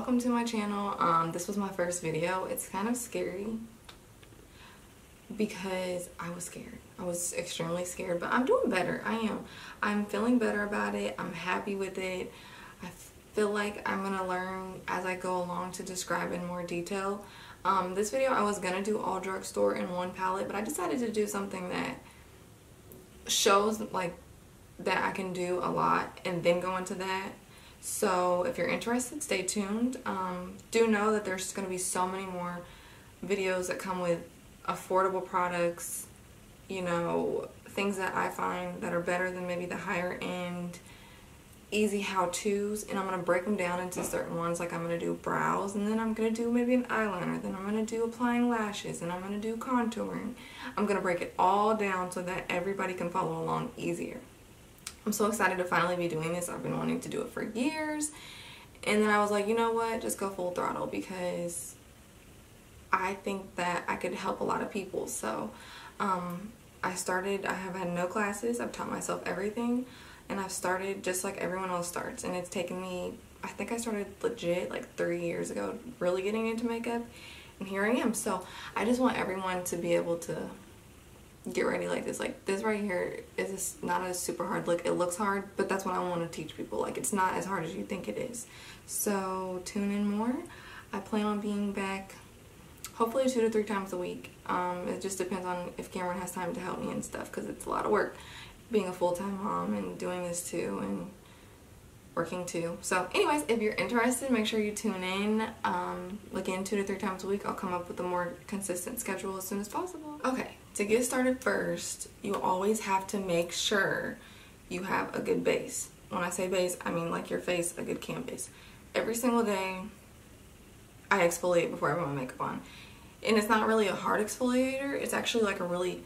welcome to my channel. This was my first video. It's kind of scary because I was scared. I was extremely scared, but I'm doing better. I'm feeling better about it. I'm happy with it. I feel like I'm gonna learn as I go along to describe in more detail. This video I was gonna do all drugstore in one palette, but I decided to do something that shows like that I can do a lot and then go into that. So if you're interested, stay tuned. Do know that there's going to be so many more videos that come with affordable products, you know, things that I find that are better than maybe the higher end easy how-tos, and I'm going to break them down into certain ones. Like I'm going to do brows, and then I'm going to do maybe an eyeliner, then I'm going to do applying lashes, and I'm going to do contouring. I'm going to break it all down so that everybody can follow along easier. I'm so excited to finally be doing this. I've been wanting to do it for years, and then I was like, you know what, just go full throttle because I think that I could help a lot of people. So I have had no classes. I've taught myself everything, and I've started just like everyone else starts, and it's taken me, I think I started legit like 3 years ago really getting into makeup, and here I am. So I just want everyone to be able to get ready like this. Like this right here is not a super hard look. It looks hard, but that's what I want to teach people. Like it's not as hard as you think it is. So tune in more. I plan on being back hopefully 2 to 3 times a week. It just depends on if Cameron has time to help me and stuff, because it's a lot of work being a full-time mom and doing this too and working too. So anyways, if you're interested, make sure you tune in. Again, 2 to 3 times a week. I'll come up with a more consistent schedule as soon as possible. Okay, to get started first, you always have to make sure you have a good base. When I say base, I mean like your face, a good canvas. Every single day, I exfoliate before I put my makeup on. And it's not really a hard exfoliator. It's actually like a really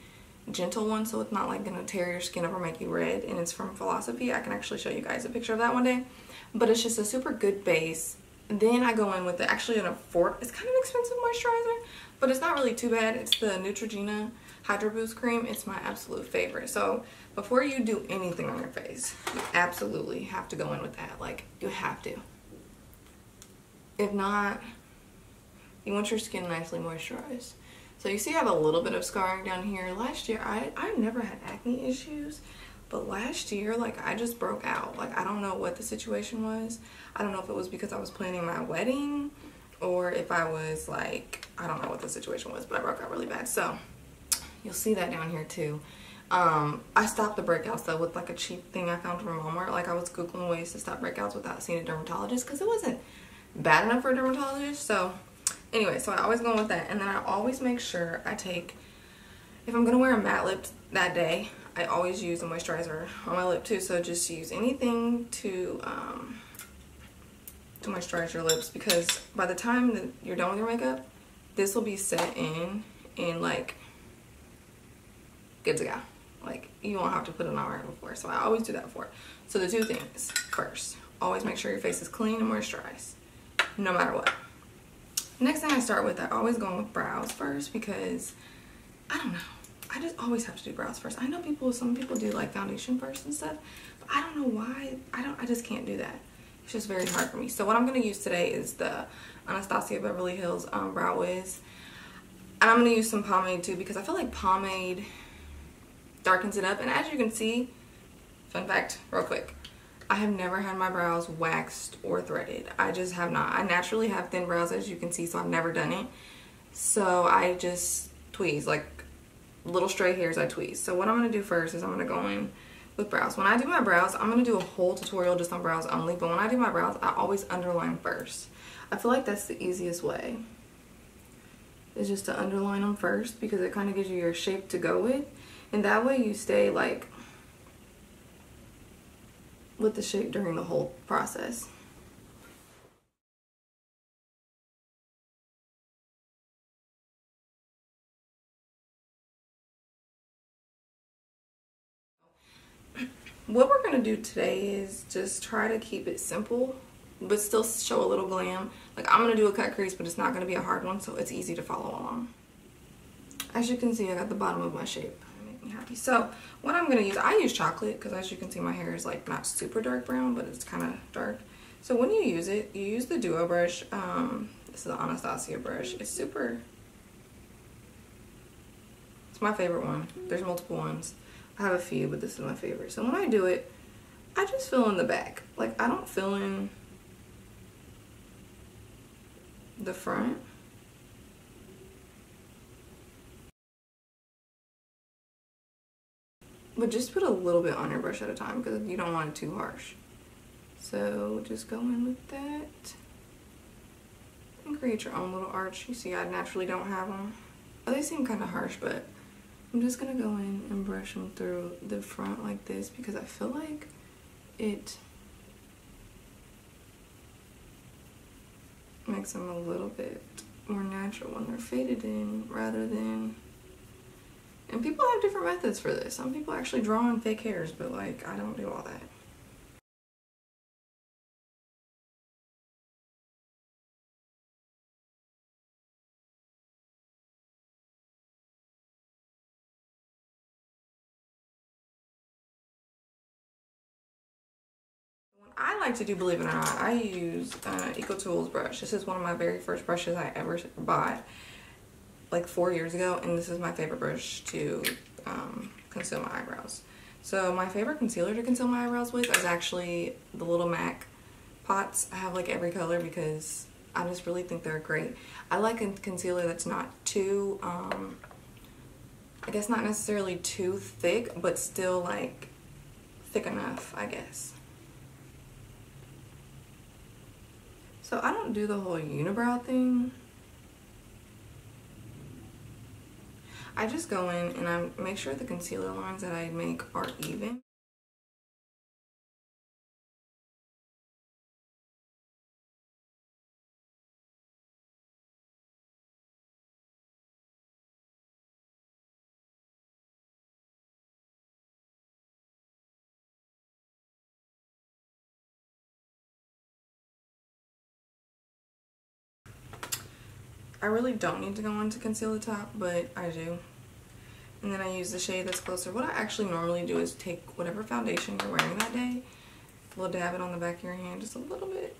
gentle one, so it's not like gonna tear your skin up or make you red, and it's from Philosophy. I can actually show you guys a picture of that one day, but it's just a super good base. Then I go in with actually an it's kind of expensive moisturizer, but it's not really too bad. It's the Neutrogena Hydro Boost cream. It's my absolute favorite. So before you do anything on your face, you absolutely have to go in with that. Like you have to. If not, you want your skin nicely moisturized. So you see I have a little bit of scarring down here. Last year, I've never had acne issues, but last year, like I just broke out. Like I don't know what the situation was. I don't know if it was because I was planning my wedding or if I was like, I don't know what the situation was, but I broke out really bad. So you'll see that down here too. I stopped the breakouts though with like a cheap thing I found from Walmart. Like I was Googling ways to stop breakouts without seeing a dermatologist because it wasn't bad enough for a dermatologist. So anyway, so I always go with that, and then I always make sure I take, if I'm gonna wear a matte lip that day, I always use a moisturizer on my lip too. So just use anything to moisturize your lips, because by the time that you're done with your makeup, this will be set in and like good to go. Like you won't have to put it on right before. So I always do that before. So the 2 things first: always make sure your face is clean and moisturized, no matter what. Next thing I start with, I always go with brows first, because I don't know, I just always have to do brows first. I know some people do like foundation first and stuff, but I don't know why. I just can't do that. It's just very hard for me. So what I'm going to use today is the Anastasia Beverly Hills Brow Wiz, and I'm going to use some pomade too, because I feel like pomade darkens it up. And as you can see, fun fact real quick, I have never had my brows waxed or threaded. I just have not. I naturally have thin brows, as you can see, so I've never done it. So I just tweeze, like little stray hairs I tweeze. So what I'm going to do first is I'm going to go in with brows. When I do my brows, I'm going to do a whole tutorial just on brows only, but when I do my brows, I always underline first. I feel like that's the easiest way, is just to underline them first, because it kind of gives you your shape to go with, and that way you stay like with the shape during the whole process. What we're going to do today is just try to keep it simple, but still show a little glam. Like I'm going to do a cut crease, but it's not going to be a hard one, so it's easy to follow along. As you can see, I got the bottom of my shape. Make me happy. So what I'm going to use, I use chocolate, because as you can see, my hair is like not super dark brown, but it's kind of dark. So when you use it, you use the Duo brush. This is the Anastasia brush. It's my favorite one. There's multiple ones. I have a few, but this is my favorite. So when I do it, I just fill in the back. Like, I don't fill in the front. But just put a little bit on your brush at a time because you don't want it too harsh. So just go in with that and create your own little arch. You see I naturally don't have them. They seem kind of harsh, but I'm just going to go in and brush them through the front like this because I feel like it makes them a little bit more natural when they're faded in rather than... And people have different methods for this. Some people actually draw on fake hairs, but like, I don't do all that. I like to do, believe it or not, I use Eco Tools brush. This is one of my very first brushes I ever bought like 4 years ago, and this is my favorite brush to conceal my eyebrows. So my favorite concealer to conceal my eyebrows with is actually the little MAC pots. I have like every color because I just really think they're great. I like a concealer that's not too, I guess not necessarily too thick, but still like thick enough, I guess. So I don't do the whole unibrow thing. I just go in and I make sure the concealer lines that I make are even. I really don't need to go in to conceal the top, but I do. And then I use the shade that's closer. What I actually normally do is take whatever foundation you're wearing that day, we'll dab it on the back of your hand just a little bit.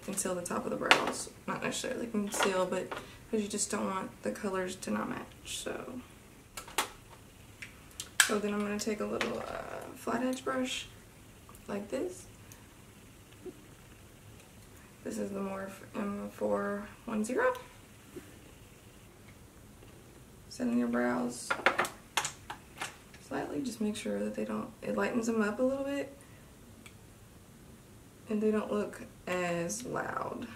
Conceal the top of the brows. Not necessarily conceal, but because you just don't want the colors to not match. So then I'm going to take a little flat edge brush like this. This is the Morph M410. Set in your brows slightly, just make sure that it lightens them up a little bit and they don't look as loud.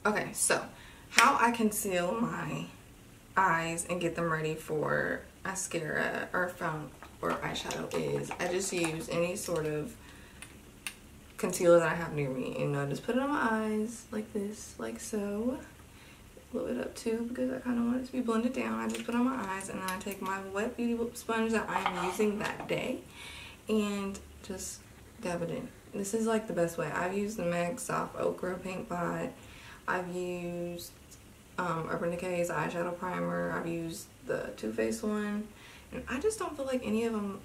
Okay, so how I conceal my eyes and get them ready for mascara or eyeshadow is I just use any sort of concealer that I have near me, and I just put it on my eyes like this, like so. A little bit up too because I kind of want it to be blended down. I just put it on my eyes and then I take my wet beauty sponge that I'm using that day and just dab it in. This is like the best way. I've used the MAC Soft Ochre Paint Pot. I've used Urban Decay's eyeshadow primer. I've used the Too Faced one, and I just don't feel like any of them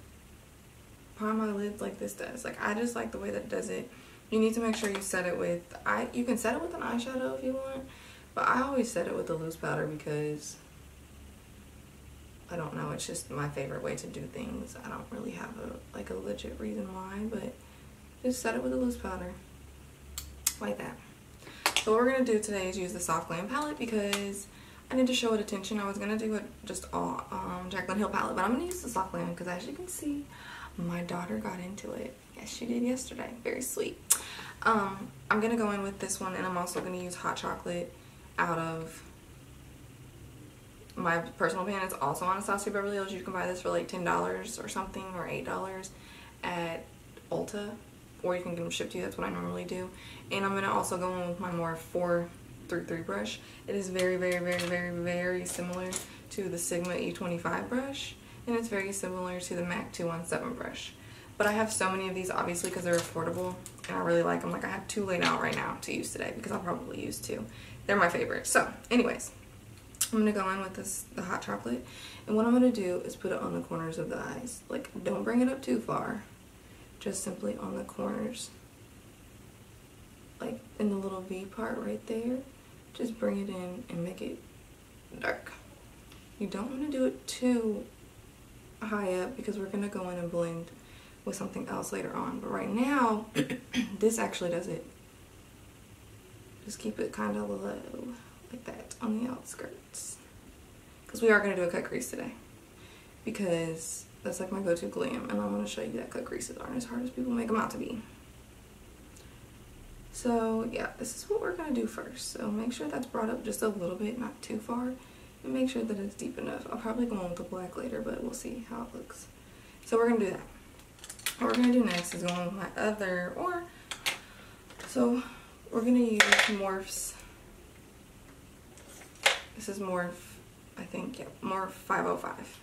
prime my lids like this does. Like, I just like the way that it does it. You need to make sure you set it with, you can set it with an eyeshadow if you want, but I always set it with a loose powder because, I don't know, it's just my favorite way to do things. I don't really have a legit reason why, but just set it with a loose powder, like that. So what we're going to do today is use the Soft Glam palette because I need to show it attention. I was going to do it just all Jaclyn Hill palette, but I'm going to use the Soft Glam because as you can see, my daughter got into it. Yes, she did yesterday. Very sweet. I'm going to go in with this one, and I'm also going to use Hot Chocolate out of my personal pan. It's also Anastasia Beverly Hills. You can buy this for like $10 or something, or $8 at Ulta, or you can get them shipped to you. That's what I normally do. And I'm going to also go in with my Morph 433 brush. It is very, very, very, very, very similar to the Sigma E25 brush, and it's very similar to the MAC 217 brush. But I have so many of these, obviously, because they're affordable, and I really like them. Like, I have 2 laid out right now to use today because I'll probably use 2. They're my favorite. So, anyways, I'm going to go in with the Hot Chocolate, and what I'm going to do is put it on the corners of the eyes. Like, don't bring it up too far, just simply on the corners, like in the little V part right there. Just bring it in and make it dark. You don't want to do it too high up because we're going to go in and blend with something else later on. But right now, this actually does it. Just keep it kind of low, like that, on the outskirts. Because we are going to do a cut crease today. Because that's like my go-to glam, and I want to show you that cut creases aren't as hard as people make them out to be. So yeah, this is what we're going to do first. So make sure that's brought up just a little bit, not too far. And make sure that it's deep enough. I'll probably go on with the black later, but we'll see how it looks. So we're going to do that. What we're going to do next is go on with my other, so we're going to use Morph's. This is Morph, I think, yeah, Morph 505.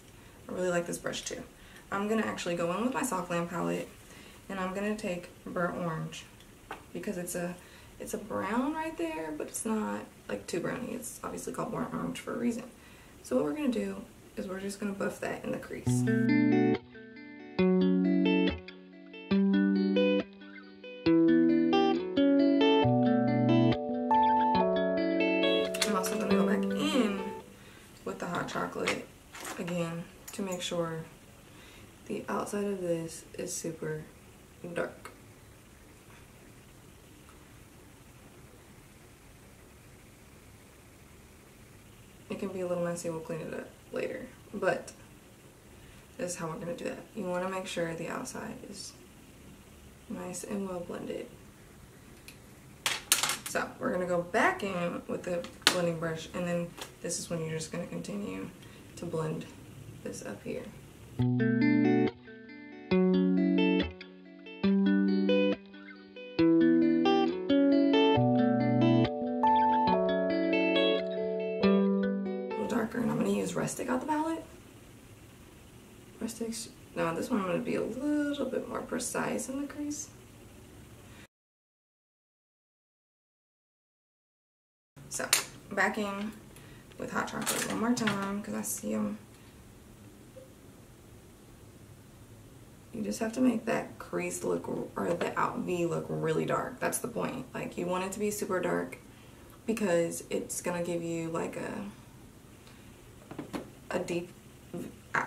I really like this brush too. I'm going to actually go in with my Soft Glam palette, and I'm going to take Burnt Orange, because it's a brown right there, but it's not like too browny. It's obviously called Burnt Orange for a reason. So what we're going to do is we're just going to buff that in the crease. I'm also going to go back in with the hot chocolate again to make sure the outside of this is super dark. It can be a little messy, we'll clean it up later, but this is how we're going to do that. You want to make sure the outside is nice and well blended. So we're going to go back in with the blending brush, and then this is when you're just going to continue to blend this up here. And I'm going to use Rustic out the palette. Rustic's, no, this one I'm going to be a little bit more precise in the crease. So, back in with hot chocolate one more time because I see them. You just have to make that crease look, or the out V look really dark. That's the point. Like, you want it to be super dark because it's going to give you like a deep,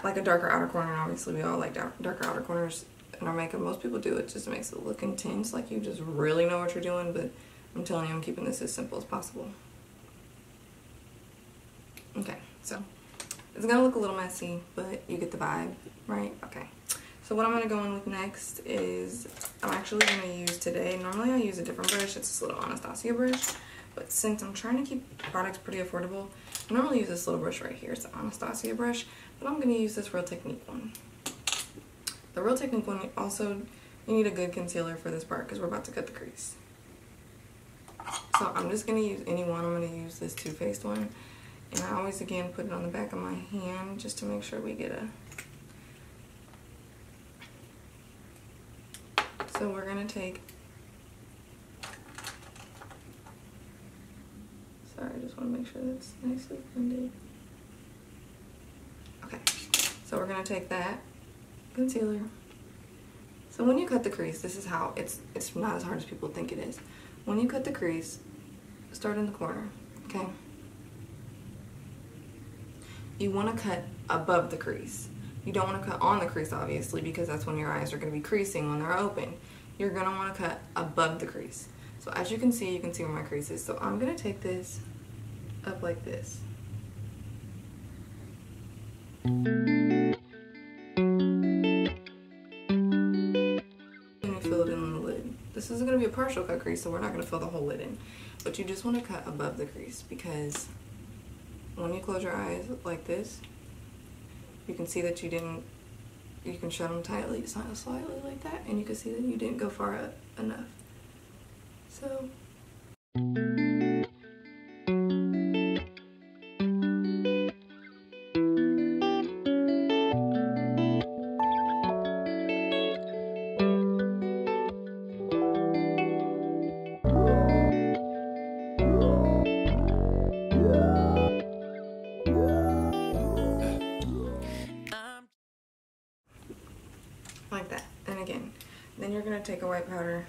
like a darker outer corner. And obviously we all like darker outer corners in our makeup. Most people do it just makes it look intense, like you just really know what you're doing, but I'm telling you, I'm keeping this as simple as possible. Okay, so it's gonna look a little messy, but you get the vibe, right? Okay, so what I'm gonna go in with next is, I'm actually gonna use today, normally I use a different brush, it's this little Anastasia brush, but since I'm trying to keep products pretty affordable, I normally use this little brush right here. It's the Anastasia brush, but I'm going to use this Real Technique one. The Real Technique one, also, you need a good concealer for this part because we're about to cut the crease. So I'm just going to use any one. I'm going to use this Too Faced one. And I always, again, put it on the back of my hand just to make sure we get a... So we're going to take... Sorry, I just want to make sure that's nicely blended. Okay, so we're going to take that concealer. So when you cut the crease, this is how, it's not as hard as people think it is. When you cut the crease, start in the corner, okay? You want to cut above the crease. You don't want to cut on the crease, obviously, because that's when your eyes are going to be creasing when they're open. You're going to want to cut above the crease. So as you can see where my crease is. So I'm going to take this up like this. And you fill it in on the lid. This is going to be a partial cut crease, so we're not going to fill the whole lid in. But you just want to cut above the crease, because when you close your eyes like this, you can see that you can shut them tightly, slightly like that, and you can see that you didn't go far up enough. So like that. And again, Then you're gonna take a white powder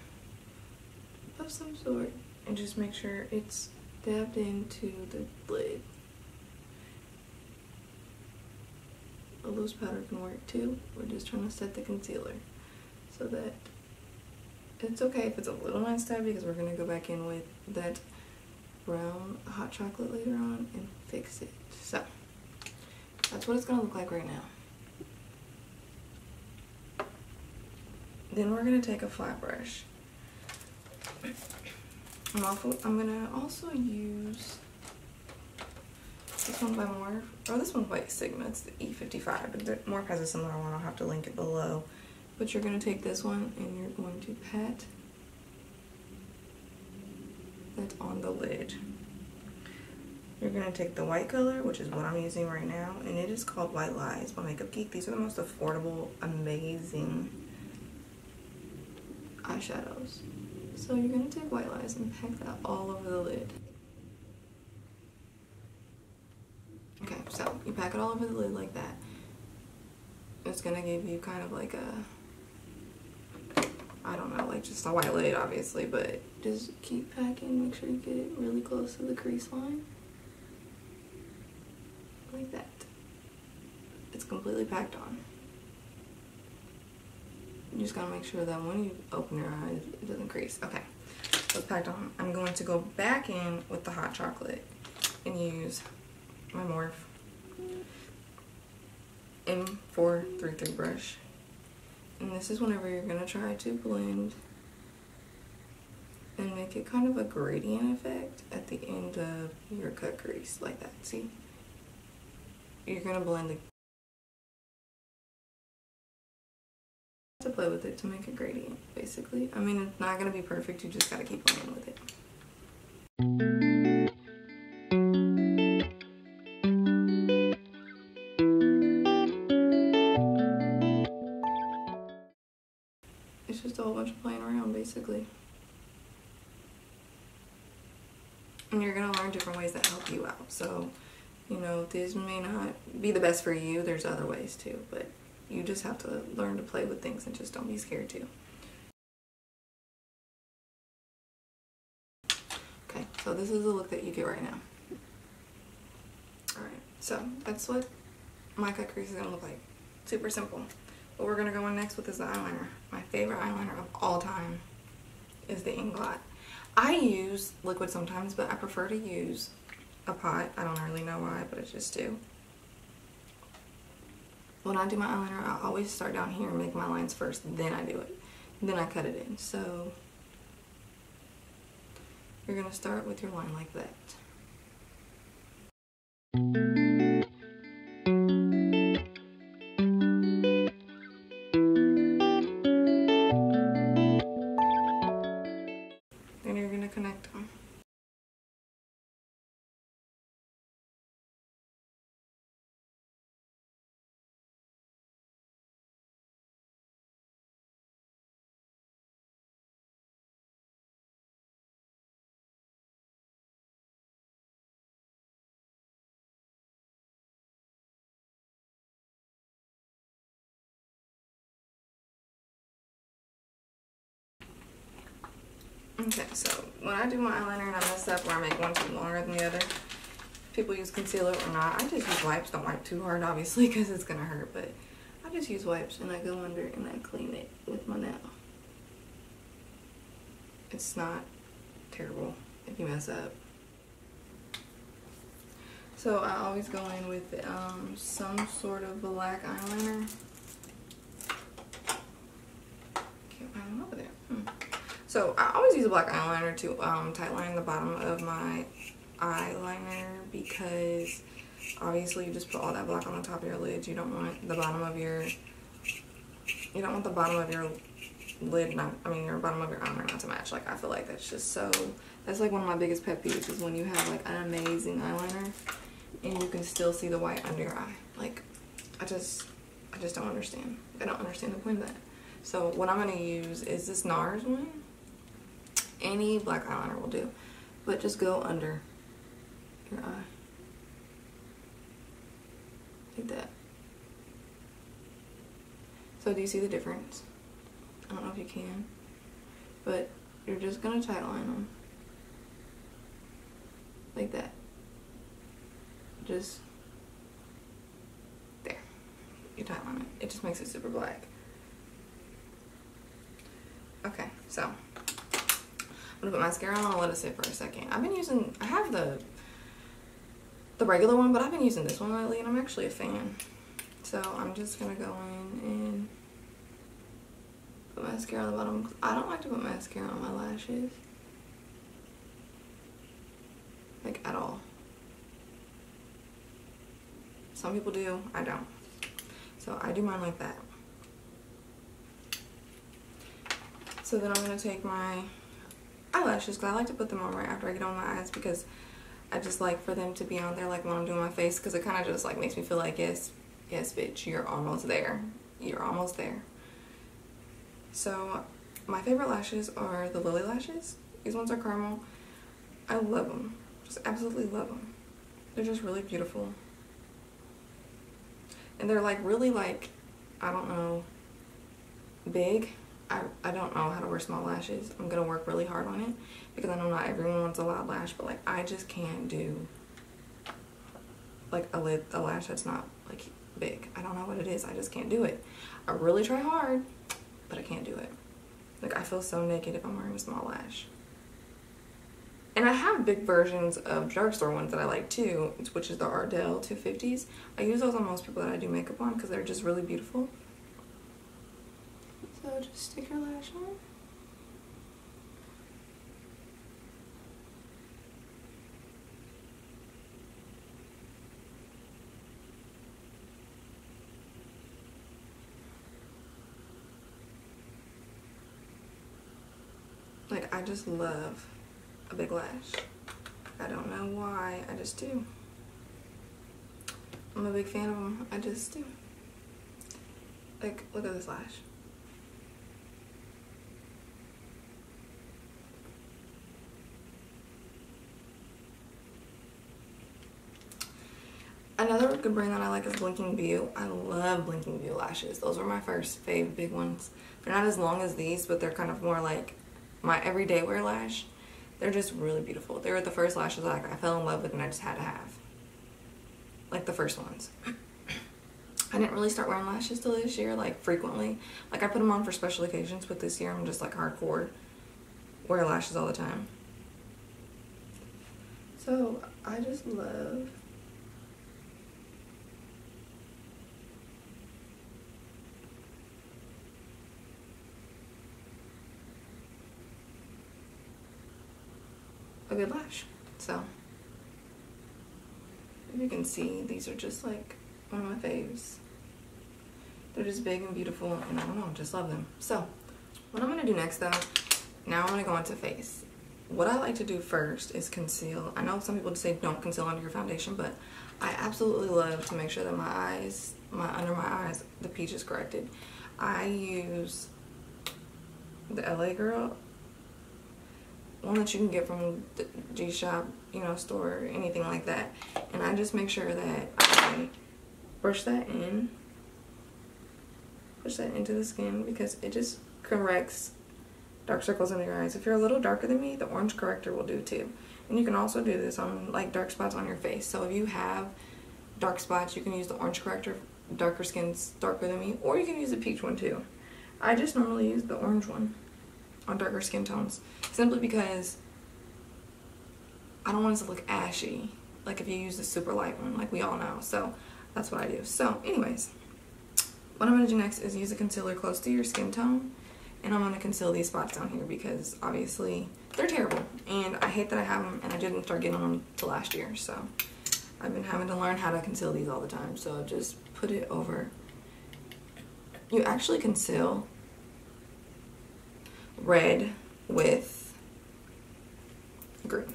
of some sort and just make sure it's dabbed into the lid. A loose powder can work too. We're just trying to set the concealer so that it's okay if it's a little messed up, because we're gonna go back in with that brown hot chocolate later on and fix it. So that's what it's gonna look like right now. Then we're gonna take a flat brush. I'm gonna also use this one by Morphe. Oh, this one's by Sigma. It's the E55, but Morphe has a similar one. I'll have to link it below. But you're gonna take this one and you're going to pat that on the lid. You're gonna take the white color, which is what I'm using right now, and it is called White Lies by Makeup Geek. These are the most affordable, amazing eyeshadows. So you're gonna take White Lies and pack that all over the lid. Okay, so you pack it all over the lid like that. It's gonna give you kind of like a, I don't know, like just a white lid obviously, but just keep packing, make sure you get it really close to the crease line. Like that. It's completely packed on. You just gotta make sure that when you open your eyes, it doesn't crease. Okay, so it's packed on. I'm going to go back in with the hot chocolate and use my Morphe M433 brush. And this is whenever you're gonna try to blend and make it kind of a gradient effect at the end of your cut crease, like that. See? You're gonna blend the to play with it to make a gradient, basically. I mean, it's not gonna be perfect, you just gotta keep playing with it. It's just a whole bunch of playing around, basically. And you're gonna learn different ways that help you out. So, you know, this may not be the best for you, there's other ways too, but you just have to learn to play with things and just don't be scared to. Okay, so this is the look that you get right now. Alright, so that's what my cut crease is gonna look like. Super simple. What we're gonna go on next with is the eyeliner. My favorite eyeliner of all time is the Inglot. I use liquid sometimes, but I prefer to use a pot. I don't really know why, but I just do. When I do my eyeliner, I always start down here and make my lines first, then I do it. Then I cut it in. So you're gonna start with your line like that. Then you're gonna connect them. Okay, so when I do my eyeliner and I mess up where I make one too longer than the other, people use concealer or not. I just use wipes. Don't wipe too hard, obviously, because it's gonna hurt, but I just use wipes and I go under and I clean it with my nail. It's not terrible if you mess up. So I always go in with some sort of black eyeliner. Can't find them over there. So I always use a black eyeliner to tightline the bottom of my eyeliner, because obviously you just put all that black on the top of your lid. You don't want the bottom of your lid your bottom of your eyeliner not to match. Like, I feel like that's just so, that's like one of my biggest pet peeves, is when you have like an amazing eyeliner and you can still see the white under your eye. Like, I just don't understand. I don't understand the point of that. So what I'm gonna use is this NARS one. Any black eyeliner will do, but just go under your eye like that. So do you see the difference? I don't know if you can, but you're just gonna tightline them like that. Just there. You tightline it. It just makes it super black. Okay, so I'm gonna put mascara on and let it sit for a second. I have the regular one, but I've been using this one lately and I'm actually a fan. So I'm just gonna go in and put mascara on the bottom. I don't like to put mascara on my lashes. Like, at all. Some people do, I don't. So I do mine like that. So then I'm gonna take my eyelashes, because I like to put them on right after I get on my eyes, because I just like for them to be on there like when I'm doing my face, because it kind of just like makes me feel like, yes bitch, you're almost there. You're almost there. So my favorite lashes are the Lily lashes. These ones are caramel. I love them. Just absolutely love them. They're just really beautiful. And they're like really like, I don't know, big. I don't know how to wear small lashes. I'm gonna work really hard on it, because I know not everyone wants a loud lash, but like I just can't do like a lash that's not like big. I don't know what it is. I just can't do it. I really try hard, but I can't do it. Like, I feel so naked if I'm wearing a small lash. And I have big versions of drugstore ones that I like too, which is the Ardell 250s. I use those on most people that I do makeup on because they're just really beautiful. So just stick your lash on. Like, I just love a big lash. I don't know why, I just do. I'm a big fan of them, I just do. Like, look at this lash. Another good brand that I like is Blinking View. I love Blinking View lashes. Those were my first fave big ones. They're not as long as these, but they're kind of more like my everyday wear lash. They're just really beautiful. They were the first lashes that I fell in love with and I just had to have. Like the first ones. I didn't really start wearing lashes till this year, like frequently. Like I put them on for special occasions, but this year I'm just like hardcore. Wear lashes all the time. So I just love a good lash. So if you can see, these are just like one of my faves. They're just big and beautiful, and I don't know, just love them. So what I'm gonna do next though, now I'm gonna go into face. What I like to do first is conceal. I know some people say don't conceal under your foundation, but I absolutely love to make sure that my eyes, under my eyes, the peach is corrected. I use the LA Girl, one that you can get from the G-Shop, you know, store, anything like that. And I just make sure that I brush that in, push that into the skin, because it just corrects dark circles under your eyes. If you're a little darker than me, the orange corrector will do too. And you can also do this on like dark spots on your face. So if you have dark spots, you can use the orange corrector, darker skin's darker than me, or you can use the peach one too. I just normally use the orange one on darker skin tones, simply because I don't want it to look ashy, like if you use the super light one, like we all know. So that's what I do. So anyways, what I'm going to do next is use a concealer close to your skin tone, and I'm going to conceal these spots down here because obviously they're terrible, and I hate that I have them, and I didn't start getting them till last year. So I've been having to learn how to conceal these all the time. So just put it over. You actually conceal red with green.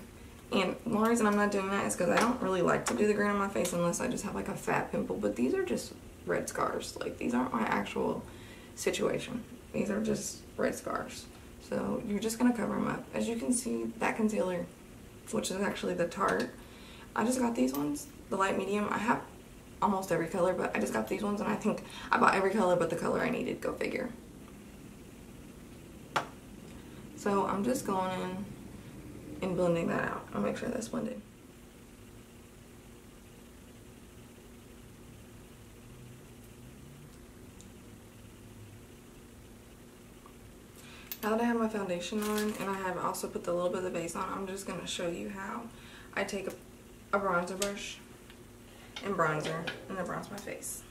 And one reason I'm not doing that is because I don't really like to do the green on my face unless I just have like a fat pimple. But these are just red scars. Like, these aren't my actual situation. These are just red scars. So you're just going to cover them up. As you can see, that concealer, which is actually the Tarte, I just got these ones, the light medium. I have almost every color, but I just got these ones, and I think I bought every color but the color I needed. Go figure. So I'm just going in and blending that out. I'll make sure that's blended. Now that I have my foundation on and I have also put a little bit of the base on, I'm just going to show you how I take a bronzer brush and bronzer and then bronze my face.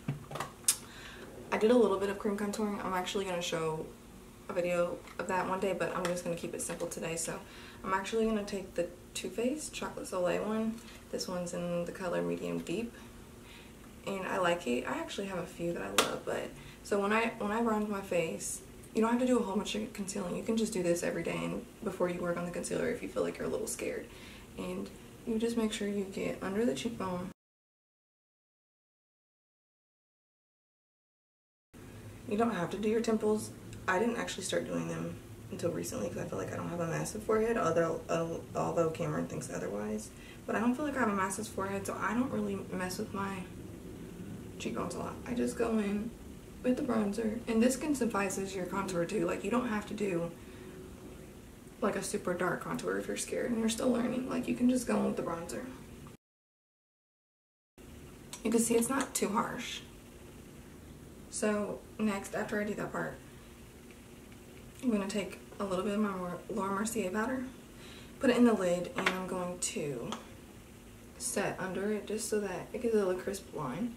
I did a little bit of cream contouring. I'm actually going to show a video of that one day, but I'm just going to keep it simple today. So I'm actually going to take the Too Faced Chocolate Soleil one. This one's in the color Medium Deep, and I like it. I actually have a few that I love, but so when I bronze my face, you don't have to do a whole bunch of concealing. You can just do this every day and before you work on the concealer if you feel like you're a little scared. And you just make sure you get under the cheekbone. You don't have to do your temples. I didn't actually start doing them until recently because I feel like I don't have a massive forehead, although Cameron thinks otherwise. But I don't feel like I have a massive forehead, so I don't really mess with my cheekbones a lot. I just go in with the bronzer, and this can suffice as your contour too. Like, you don't have to do like a super dark contour if you're scared and you're still learning. Like, you can just go in with the bronzer. You can see it's not too harsh. So next, after I do that part, I'm going to take a little bit of my Laura Mercier powder, put it in the lid, and I'm going to set under it just so that it gives it a little crisp line.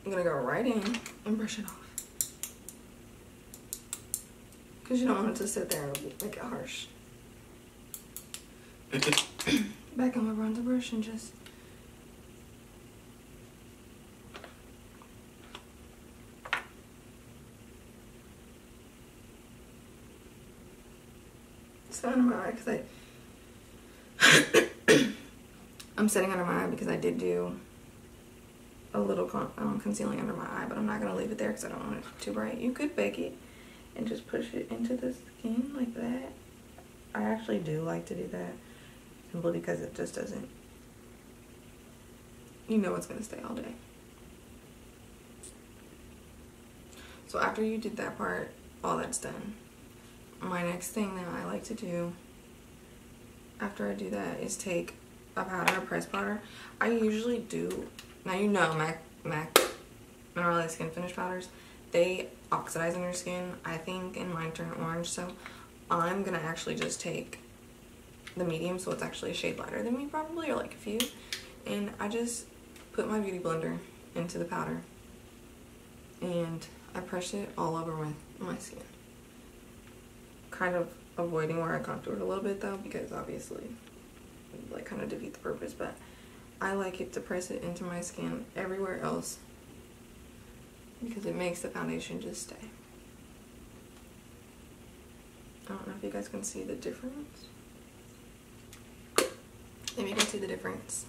I'm going to go right in and brush it off, because you don't want it to sit there and make it harsh. Back on my bronzer brush and just set under my eye because I'm setting under my eye because I did do a little concealing under my eye, but I'm not going to leave it there because I don't want it too bright. You could bake it and just push it into the skin like that. I actually do like to do that simply because it just doesn't, you know, it's going to stay all day. So after you did that part, all that's done. My next thing that I like to do after I do that is take a powder, a pressed powder. I usually do, now you know MAC Mineral Skin Finish powders, they oxidize on your skin, I think, and mine turn orange, so I'm gonna actually just take the medium, so it's actually a shade lighter than me probably, or like a few, and I just put my beauty blender into the powder and I press it all over my skin, kind of avoiding where I contoured a little bit though, because obviously like kind of defeat the purpose, but I like it to press it into my skin everywhere else because it makes the foundation just stay. I don't know if you guys can see the difference. Maybe you can see the difference.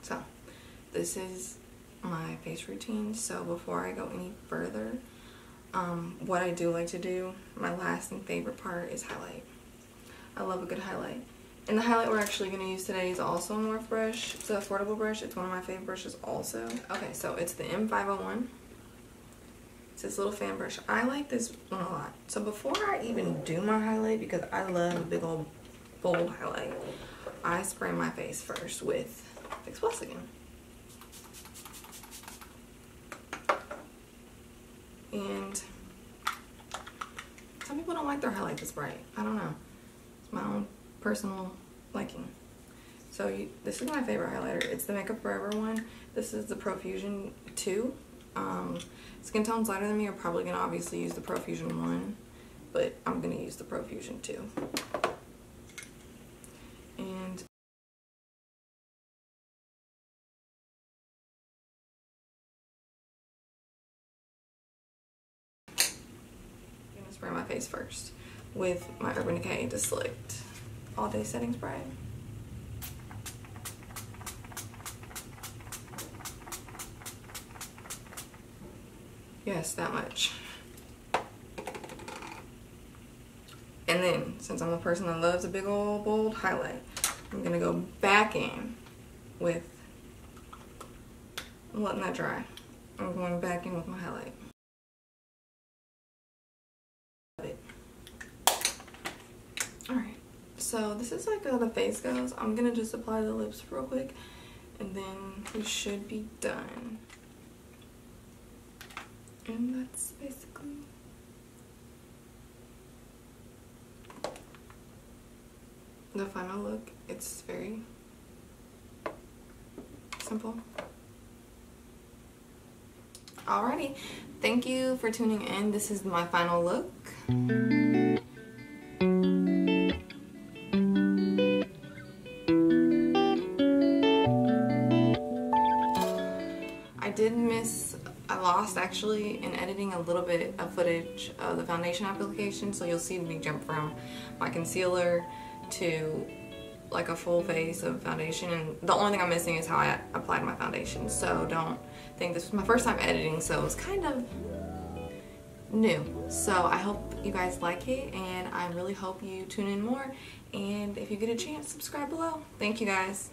So, this is my face routine. So before I go any further, what I do like to do, my last and favorite part is highlight. I love a good highlight. And the highlight we're actually going to use today is also a Morphe brush. It's an affordable brush. It's one of my favorite brushes also. Okay, so it's the M501. It's this little fan brush. I like this one a lot. So before I even do my highlight, because I love a big old bold highlight, I spray my face first with Fix Plus again. And some people don't like their highlight this bright. I don't know. It's my own personal liking. So this is my favorite highlighter. It's the Makeup Forever one. This is the Profusion 2. Skin tones lighter than me are probably going to obviously use the Profusion 1, but I'm going to use the Profusion 2. And I'm going to spray my face first with my Urban Decay The Slicked All Day Setting Spray. Yes, that much. And then, since I'm a person that loves a big old bold highlight, I'm gonna go back in with, I'm letting that dry. I'm going back in with my highlight. Alright, so this is like how the face goes. I'm gonna just apply the lips real quick and then we should be done. And that's basically the final look. It's very simple. Alrighty, thank you for tuning in. This is my final look. I lost actually in editing a little bit of footage of the foundation application, so you'll see me jump from my concealer to like a full face of foundation, and the only thing I'm missing is how I applied my foundation. So don't think this was my first time editing, so it's kind of new. So I hope you guys like it, and I really hope you tune in more, and if you get a chance, subscribe below. Thank you guys.